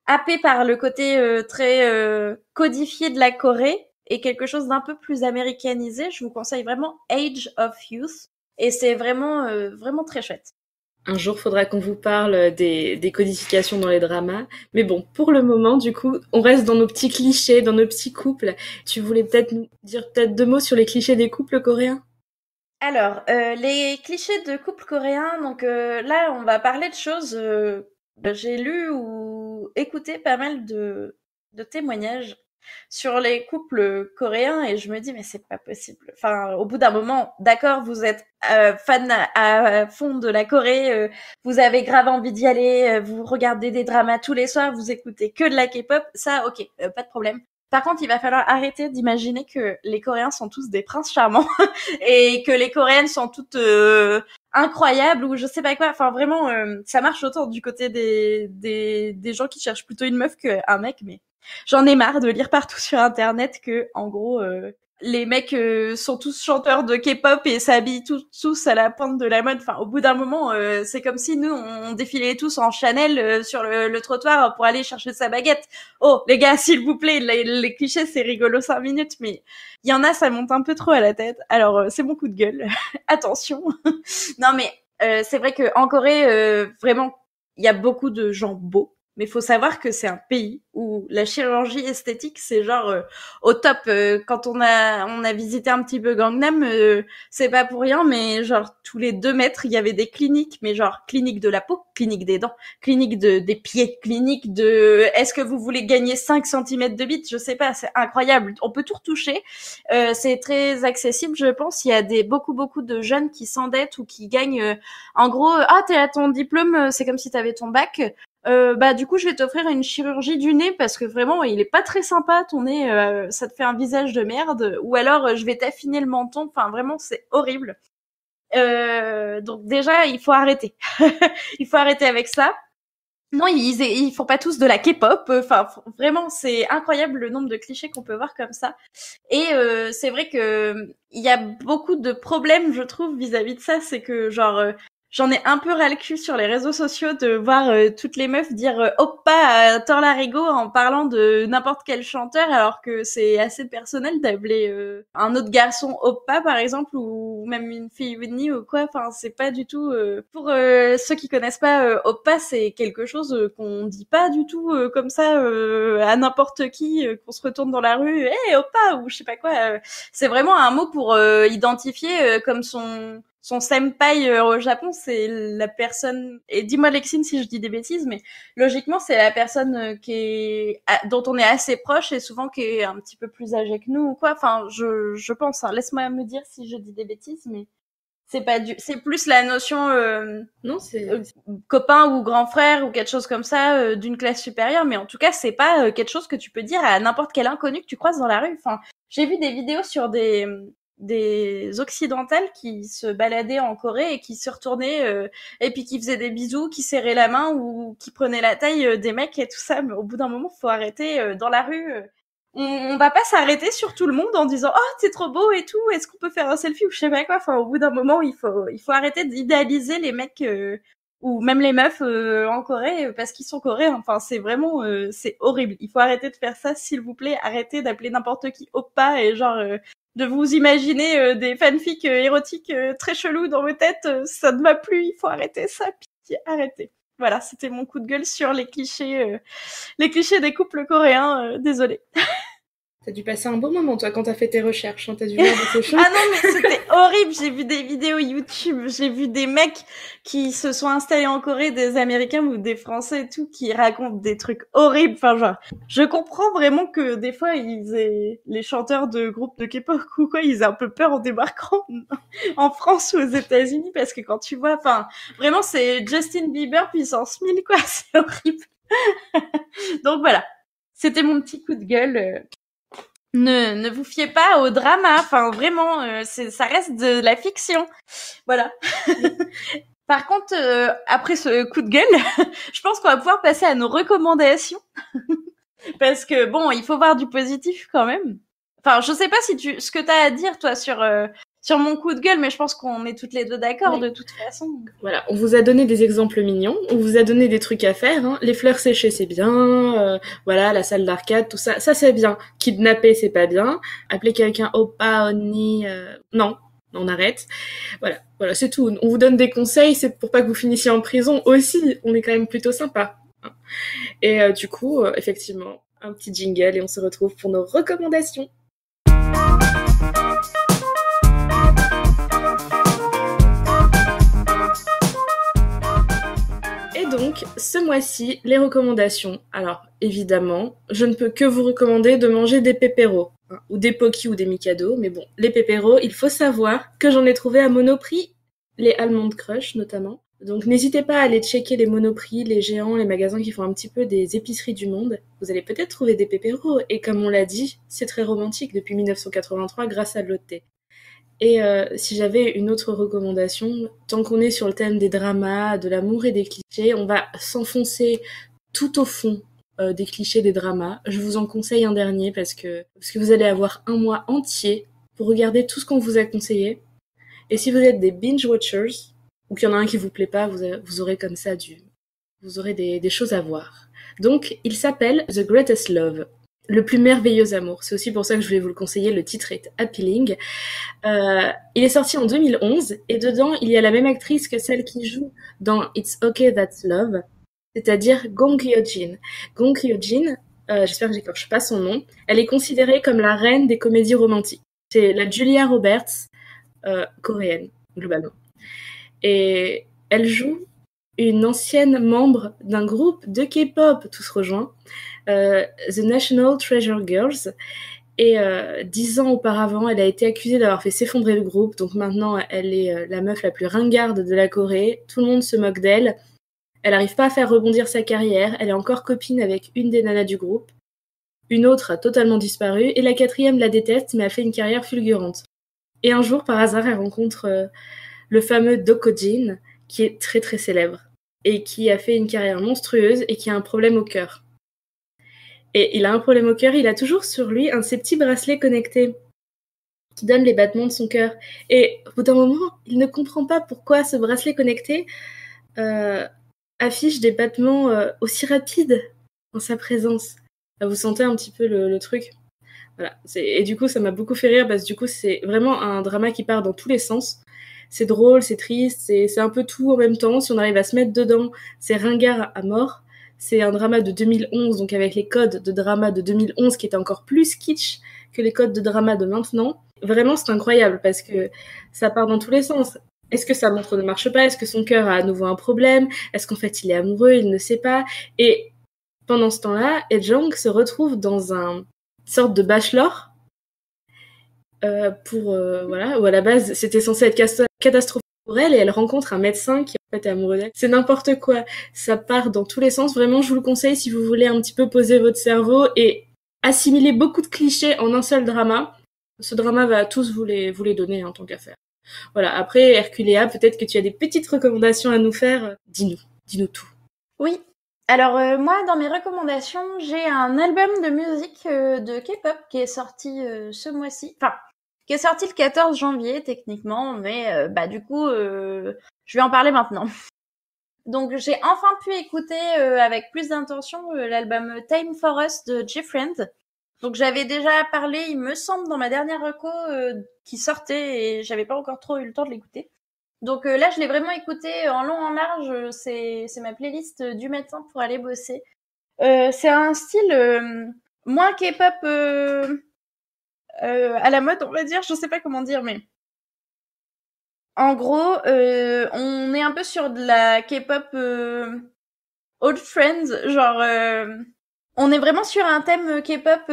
happé par le côté très codifié de la Corée et quelque chose d'un peu plus américanisé, je vous conseille vraiment Age of Youth. Et c'est vraiment très chouette. Un jour, faudra qu'on vous parle des codifications dans les dramas. Mais bon, pour le moment, du coup, on reste dans nos petits clichés, dans nos petits couples. Tu voulais peut-être nous dire peut-être 2 mots sur les clichés des couples coréens? Alors, les clichés de couple coréen, donc là, on va parler de choses. J'ai lu ou écouté pas mal de témoignages sur les couples coréens et je me dis, mais c'est pas possible. Enfin, au bout d'un moment, d'accord, vous êtes fan à fond de la Corée, vous avez grave envie d'y aller, vous regardez des dramas tous les soirs, vous écoutez que de la K-pop, ça, ok, pas de problème. Par contre, il va falloir arrêter d'imaginer que les Coréens sont tous des princes charmants et que les Coréennes sont toutes incroyables ou je sais pas quoi. Enfin, vraiment, ça marche autant du côté des gens qui cherchent plutôt une meuf qu'un mec, mais j'en ai marre de lire partout sur Internet que, en gros, les mecs sont tous chanteurs de K-pop et s'habillent tous à la pointe de la mode. Enfin, au bout d'un moment, c'est comme si nous, on défilait tous en Chanel sur le trottoir pour aller chercher sa baguette. Oh, les gars, s'il vous plaît, les clichés, c'est rigolo 5 minutes, mais il y en a, ça monte un peu trop à la tête. Alors, c'est mon coup de gueule. Attention. Non, mais c'est vrai que en Corée, vraiment, il y a beaucoup de gens beaux. Mais faut savoir que c'est un pays où la chirurgie esthétique, c'est genre au top. Quand on a visité un petit peu Gangnam, c'est pas pour rien, mais genre tous les 2 mètres, il y avait des cliniques, mais genre clinique de la peau, clinique des dents, clinique des pieds, clinique de est-ce que vous voulez gagner 5 centimètres de bite, je sais pas, c'est incroyable. On peut tout retoucher. C'est très accessible, je pense. Il y a beaucoup de jeunes qui s'endettent ou qui gagnent en gros, ah t'es à ton diplôme, c'est comme si t'avais ton bac. Bah du coup je vais t'offrir une chirurgie du nez parce que vraiment il est pas très sympa ton nez, ça te fait un visage de merde, ou alors je vais t'affiner le menton, enfin vraiment c'est horrible. Donc déjà il faut arrêter. Il faut arrêter avec ça. Non, ils font pas tous de la K-pop, enfin vraiment c'est incroyable le nombre de clichés qu'on peut voir comme ça. Et c'est vrai que il y a beaucoup de problèmes je trouve vis-à-vis de ça, c'est que genre j'en ai un peu ras le cul sur les réseaux sociaux de voir toutes les meufs dire Oppa à tort larigot en parlant de n'importe quel chanteur alors que c'est assez personnel d'appeler un autre garçon Oppa par exemple ou même une fille Whitney ou quoi. Enfin c'est pas du tout pour ceux qui connaissent pas Oppa, c'est quelque chose qu'on dit pas du tout comme ça à n'importe qui, qu'on se retourne dans la rue hey Oppa ou je sais pas quoi. C'est vraiment un mot pour identifier comme son senpai au Japon, c'est la personne, et dis-moi Lexine si je dis des bêtises, mais logiquement c'est la personne dont on est assez proche et souvent qui est un petit peu plus âgée que nous ou quoi. Enfin, je pense. Hein. Laisse-moi me dire si je dis des bêtises, mais c'est plus la notion Non, c'est copain ou grand frère ou quelque chose comme ça d'une classe supérieure. Mais en tout cas, c'est pas quelque chose que tu peux dire à n'importe quel inconnu que tu croises dans la rue. Enfin, j'ai vu des vidéos sur des occidentales qui se baladaient en Corée et qui se retournaient et puis qui faisaient des bisous, qui serraient la main ou qui prenaient la taille des mecs et tout ça. Mais au bout d'un moment, faut arrêter dans la rue. On va pas s'arrêter sur tout le monde en disant oh t'es trop beau et tout. Est-ce qu'on peut faire un selfie ou je sais pas quoi. Enfin, au bout d'un moment, il faut arrêter d'idéaliser les mecs ou même les meufs en Corée parce qu'ils sont coréens. Enfin, c'est vraiment c'est horrible. Il faut arrêter de faire ça, s'il vous plaît. Arrêtez d'appeler n'importe qui oppa et genre de vous imaginer des fanfics érotiques très chelous dans vos têtes, ça ne m'a plus, il faut arrêter ça, pitié, arrêtez. Voilà, c'était mon coup de gueule sur les clichés des couples coréens, désolé. T'as dû passer un beau moment, toi, quand t'as fait tes recherches, hein. T'as dû voir des choses. Ah non, mais c'était horrible. J'ai vu des vidéos YouTube. J'ai vu des mecs qui se sont installés en Corée, des Américains ou des Français et tout, qui racontent des trucs horribles. Enfin, genre, je comprends vraiment que des fois, les chanteurs de groupes de K-pop ou quoi, ils aient un peu peur en débarquant en France ou aux États-Unis parce que quand tu vois, enfin, vraiment, c'est Justin Bieber puissance 1000, quoi. C'est horrible. Donc voilà. C'était mon petit coup de gueule. Ne vous fiez pas au drama, enfin vraiment, ça reste de la fiction, voilà. Par contre, après ce coup de gueule, je pense qu'on va pouvoir passer à nos recommandations, parce que bon, il faut voir du positif quand même. Enfin, je sais pas si ce que t'as à dire toi sur mon coup de gueule, mais je pense qu'on est toutes les deux d'accord de toute façon. Voilà, on vous a donné des exemples mignons, on vous a donné des trucs à faire, hein. Les fleurs séchées c'est bien, voilà, la salle d'arcade, tout ça, ça c'est bien. Kidnapper c'est pas bien, appeler quelqu'un oppa, onni, non, on arrête. Voilà, c'est tout. On vous donne des conseils, c'est pour pas que vous finissiez en prison aussi, on est quand même plutôt sympa. Hein. Et du coup, effectivement, un petit jingle et on se retrouve pour nos recommandations. Donc, ce mois-ci, les recommandations. Alors, évidemment, je ne peux que vous recommander de manger des pépéros, hein, ou des Pocky ou des Mikado, mais bon, les pépéros, il faut savoir que j'en ai trouvé à Monoprix, les Almond Crush notamment. Donc, n'hésitez pas à aller checker les Monoprix, les géants, les magasins qui font un petit peu des épiceries du monde. Vous allez peut-être trouver des pépéros, et comme on l'a dit, c'est très romantique depuis 1983 grâce à Lotte. Et si j'avais une autre recommandation, tant qu'on est sur le thème des dramas, de l'amour et des clichés, on va s'enfoncer tout au fond des clichés des dramas. Je vous en conseille un dernier parce que vous allez avoir un mois entier pour regarder tout ce qu'on vous a conseillé. Et si vous êtes des binge-watchers, ou qu'il y en a un qui vous plaît pas, vous aurez comme ça vous aurez des choses à voir. Donc, il s'appelle The Greatest Love. Le plus merveilleux amour. C'est aussi pour ça que je voulais vous le conseiller, le titre est appealing. Il est sorti en 2011 et dedans, il y a la même actrice que celle qui joue dans It's Okay That's Love, c'est-à-dire Gong Hyo-jin. Gong Hyo-jin, j'espère que j'écorche pas son nom, elle est considérée comme la reine des comédies romantiques. C'est la Julia Roberts coréenne, globalement. Et elle joue une ancienne membre d'un groupe de K-pop, tous rejoints, The National Treasure Girls. Et 10 ans auparavant, elle a été accusée d'avoir fait s'effondrer le groupe. Donc maintenant, elle est la meuf la plus ringarde de la Corée. Tout le monde se moque d'elle. Elle n'arrive pas à faire rebondir sa carrière. Elle est encore copine avec une des nanas du groupe. Une autre a totalement disparu. Et la quatrième la déteste, mais a fait une carrière fulgurante. Et un jour, par hasard, elle rencontre le fameux Dokojin, qui est très très célèbre. Et qui a fait une carrière monstrueuse et qui a un problème au cœur. Et il a un problème au cœur, il a toujours sur lui un de ces petits bracelets connectés qui donnent les battements de son cœur. Et au bout d'un moment, il ne comprend pas pourquoi ce bracelet connecté affiche des battements aussi rapides en sa présence. Vous sentez un petit peu le truc. Voilà. Et du coup, ça m'a beaucoup fait rire parce que du coup, c'est vraiment un drama qui part dans tous les sens. C'est drôle, c'est triste, c'est un peu tout en même temps. Si on arrive à se mettre dedans, c'est ringard à mort. C'est un drama de 2011, donc avec les codes de drama de 2011 qui étaient encore plus kitsch que les codes de drama de maintenant. Vraiment, c'est incroyable parce que ça part dans tous les sens. Est-ce que sa montre ne marche pas? Est-ce que son cœur a à nouveau un problème? Est-ce qu'en fait il est amoureux? Il ne sait pas. Et pendant ce temps-là, Hae-jung se retrouve dans une sorte de bachelor voilà, où à la base c'était censé être catastrophique pour elle et elle rencontre un médecin qui en fait est amoureux d'elle. C'est n'importe quoi. Ça part dans tous les sens. Vraiment, je vous le conseille si vous voulez un petit peu poser votre cerveau et assimiler beaucoup de clichés en un seul drama. ce drama va tous vous les donner en tant qu'affaire. Voilà, après, Herculea, peut-être que tu as des petites recommandations à nous faire. Dis-nous tout. Oui. Alors moi, dans mes recommandations, j'ai un album de musique de K-pop qui est sorti ce mois-ci. Enfin, qui est sorti le 14 janvier techniquement, mais du coup, je vais en parler maintenant. Donc j'ai enfin pu écouter avec plus d'intention l'album Time for Us de G-Friend. Donc j'avais déjà parlé, il me semble, dans ma dernière reco qui sortait et j'avais pas encore trop eu le temps de l'écouter. Donc là, je l'ai vraiment écouté en long, en large. C'est ma playlist du matin pour aller bosser. C'est un style moins K-pop à la mode, on va dire. Je sais pas comment dire, mais en gros, on est un peu sur de la K-pop old friends, genre on est vraiment sur un thème K-pop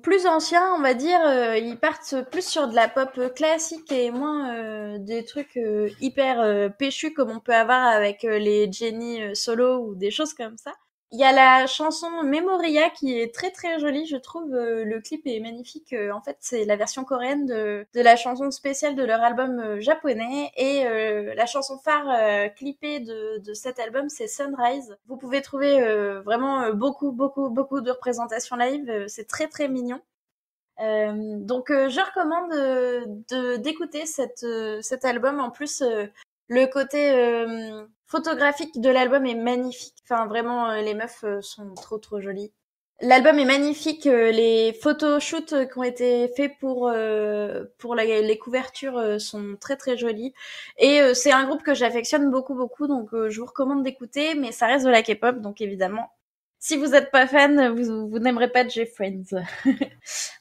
plus ancien, on va dire. Ils partent plus sur de la pop classique et moins des trucs hyper péchus comme on peut avoir avec les Jennie solo ou des choses comme ça. Il y a la chanson Memoria qui est très très jolie, je trouve. Le clip est magnifique. En fait, c'est la version coréenne de la chanson spéciale de leur album japonais. Et la chanson phare clippée de cet album, c'est Sunrise. Vous pouvez trouver vraiment beaucoup de représentations live. C'est très très mignon. Donc je recommande d'écouter cet album. En plus, le côté photographique de l'album est magnifique. Enfin vraiment, les meufs sont trop jolies. L'album est magnifique. Les photoshoots qui ont été faits pour les couvertures sont très très jolis. Et c'est un groupe que j'affectionne beaucoup. Donc je vous recommande d'écouter. Mais ça reste de la K-pop, donc évidemment. Si vous n'êtes pas fan, vous n'aimerez pas J-Friends.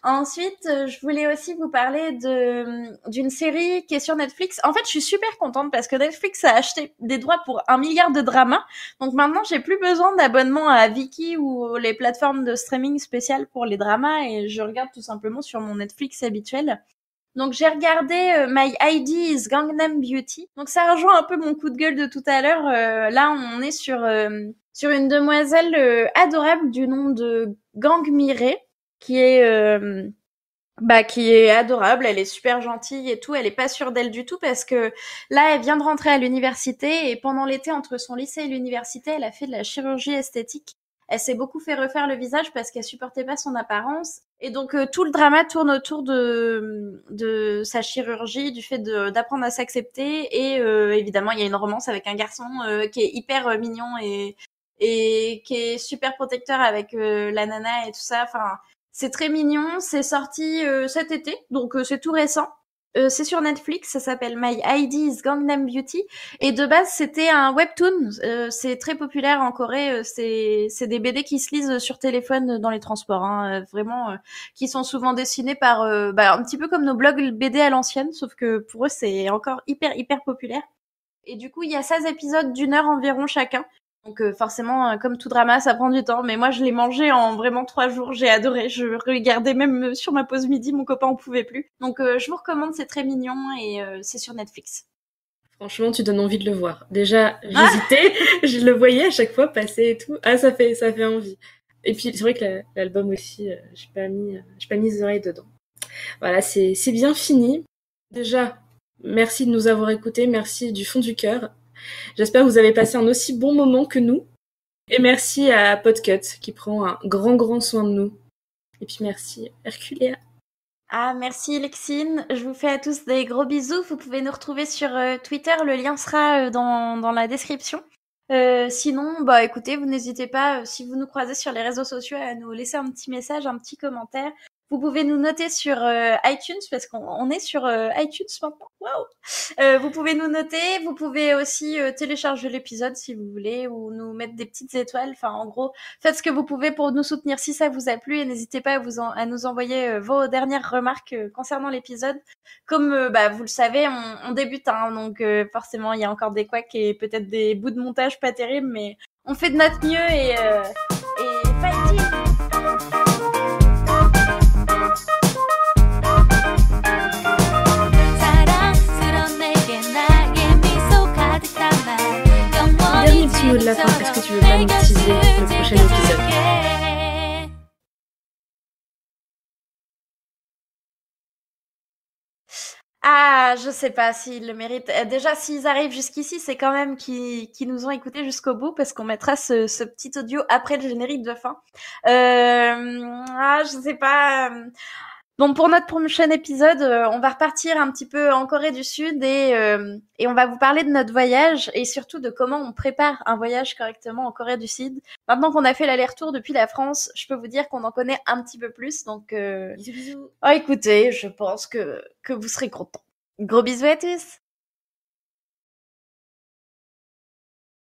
Ensuite, je voulais aussi vous parler d'une série qui est sur Netflix. En fait, je suis super contente parce que Netflix a acheté des droits pour 1 milliard de dramas. Donc maintenant, j'ai plus besoin d'abonnement à Viki ou les plateformes de streaming spéciales pour les dramas et je regarde tout simplement sur mon Netflix habituel. Donc j'ai regardé My ID is Gangnam Beauty. Donc ça rejoint un peu mon coup de gueule de tout à l'heure. Là, on est sur une demoiselle adorable du nom de Gang Miré, qui est adorable, elle est super gentille et tout, elle est pas sûre d'elle du tout parce que là elle vient de rentrer à l'université et pendant l'été entre son lycée et l'université, elle a fait de la chirurgie esthétique. Elle s'est beaucoup fait refaire le visage parce qu'elle supportait pas son apparence et donc tout le drama tourne autour de sa chirurgie, du fait d'apprendre à s'accepter et évidemment, il y a une romance avec un garçon qui est hyper mignon et qui est super protecteur avec la nana et tout ça. Enfin, c'est très mignon. C'est sorti cet été, donc c'est tout récent. C'est sur Netflix, ça s'appelle My ID is Gangnam Beauty. Et de base, c'était un webtoon. C'est très populaire en Corée. C'est des BD qui se lisent sur téléphone dans les transports, hein, vraiment, qui sont souvent dessinés par, un petit peu comme nos blogs BD à l'ancienne, sauf que pour eux, c'est encore hyper populaire. Et du coup, il y a 16 épisodes d'1 heure environ chacun. Donc forcément, comme tout drama, ça prend du temps. Mais moi, je l'ai mangé en vraiment 3 jours. J'ai adoré. Je regardais même sur ma pause midi. Mon copain en pouvait plus. Donc je vous recommande. C'est très mignon et c'est sur Netflix. Franchement, tu donnes envie de le voir. Déjà, j'hésitais. Je le voyais à chaque fois passer et tout. Ah, ça fait envie. Et puis c'est vrai que l'album aussi, j'ai pas mis les oreilles dedans. Voilà, c'est bien fini. Déjà, merci de nous avoir écoutés. Merci du fond du cœur. J'espère que vous avez passé un aussi bon moment que nous. Et merci à Podcut qui prend un grand soin de nous. Et puis merci Herculea. Ah, merci Lexine. Je vous fais à tous des gros bisous. Vous pouvez nous retrouver sur Twitter. Le lien sera dans la description. Sinon, écoutez, vous n'hésitez pas, si vous nous croisez sur les réseaux sociaux, à nous laisser un petit message, un petit commentaire. Vous pouvez nous noter sur iTunes parce qu'on est sur iTunes maintenant. Waouh. Vous pouvez nous noter. Vous pouvez aussi télécharger l'épisode si vous voulez ou nous mettre des petites étoiles. Enfin, en gros, faites ce que vous pouvez pour nous soutenir si ça vous a plu et n'hésitez pas à nous envoyer vos dernières remarques concernant l'épisode. Comme vous le savez, on débute, hein, donc forcément il y a encore des couacs et peut-être des bouts de montage pas terribles, mais on fait de notre mieux et fighting. Dernier petit mot de la fin, est-ce que tu veux pas nous teaser le prochain épisode? je sais pas s'ils le méritent. Déjà, s'ils arrivent jusqu'ici, c'est quand même qu'ils nous ont écoutés jusqu'au bout, parce qu'on mettra ce petit audio après le générique de fin. Je sais pas. Bon, pour notre prochain épisode, on va repartir un petit peu en Corée du Sud et on va vous parler de notre voyage et surtout de comment on prépare un voyage correctement en Corée du Sud. Maintenant qu'on a fait l'aller-retour depuis la France, je peux vous dire qu'on en connaît un petit peu plus. Donc, Bisous, bisous. écoutez, je pense que vous serez contents. Gros bisous à tous!